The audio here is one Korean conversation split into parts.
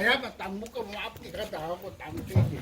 해야만 딱 묶으면 앞뒤 가다 하고 딱 되지.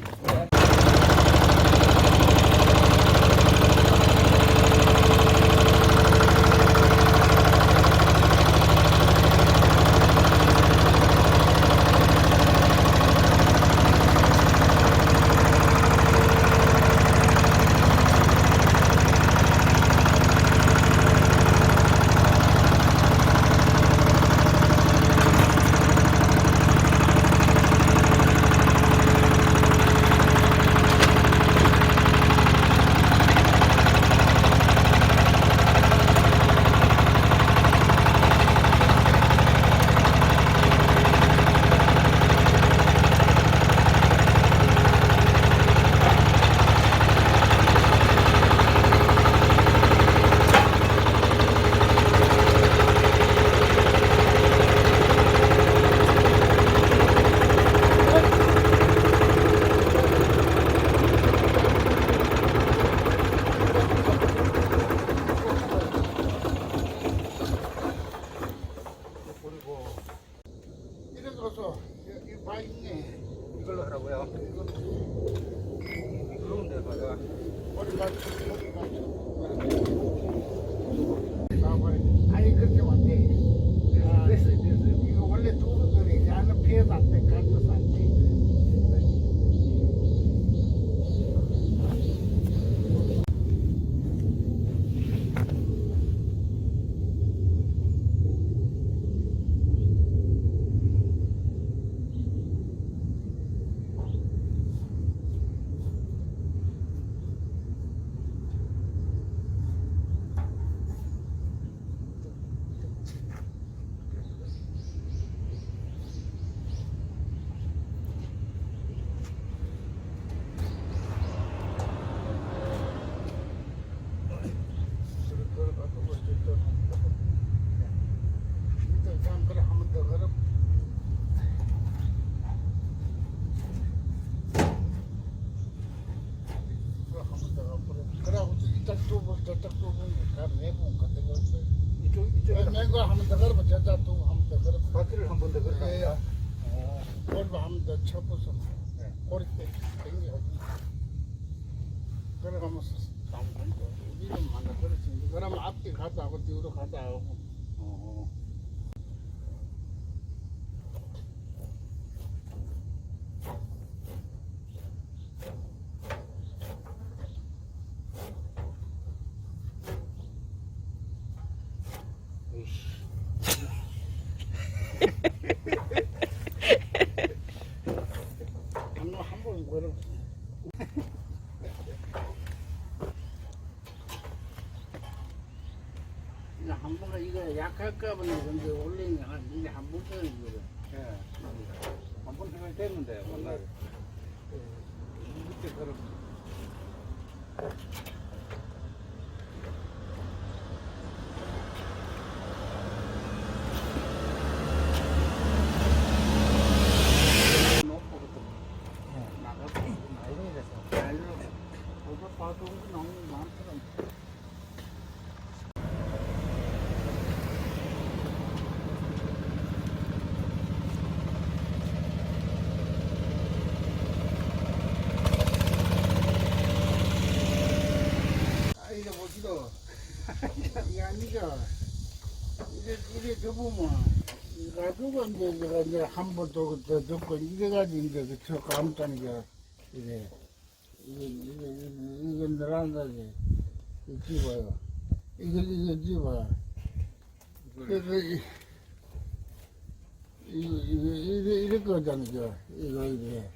이 있네. 이걸로 하라고요? 그러면 돼, 맞아. 머리 맞춰. 아니 그렇게 왔대. 됐어요. 이거 원래 두부들이 나는 피해도 안 돼, 가져서 안 돼. 그래 한번 더 걸어. 한번 더 걸어. 그러고 이쪽 두부 저쪽 두부 다 내고 같은 거. 이쪽에 내고 한번 더 걸어. 저쪽 두부 한번 더 걸어. 바퀴를 한 번 더 걸어. 예. 골반 한번 더 쳐보소. 네. 꼬리 때 당겨. 그러가면서 이름 만나 그렇지. 그러면 앞뒤 가다 하고 뒤로 가다 하고. 한번 걸어. 한 번가 이거 약할까 보네. 근데 원래는 이게 한 번 되는 거래. 예. 한번 생각이 됐는데, 옛날에. 이렇게 걸어. 이게 보시도 이게 아니죠. 이래 접으면 가지고 이제 제가 이제 한 번 더 듣고 이래가지고 이제 그저 감다는 게 이게 늘어난다지. 이거 집어요. 이거 집어요. 그래서 이래 거잖아요. 이거 이래.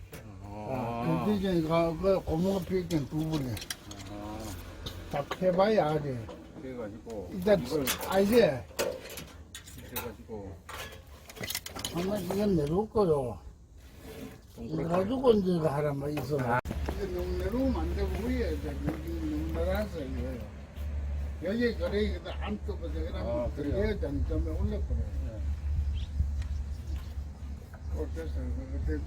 그 뒤에 그 고무가 피있던 부분에 딱 해봐야 알지. 그래가지고. 일단 알지. 그래가지고. 정말 이건 내려올 거요. 이거 가지고 이제 하란 말 있어. 이거 너무 내려오면 안 되고 위에 이제 너무 내려서 이거요. 여기 그래 안 뜨고 저기랑 그래야 되니까 올려버려. 어때서 그때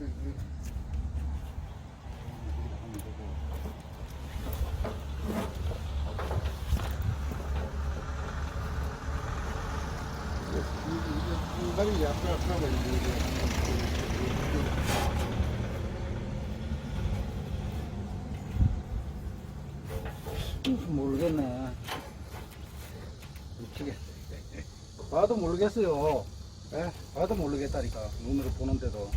다리 약간 이제 모르겠네. 미치겠. 봐도 모르겠어요. 예? 봐도 모르겠다니까. 눈으로 보는데도.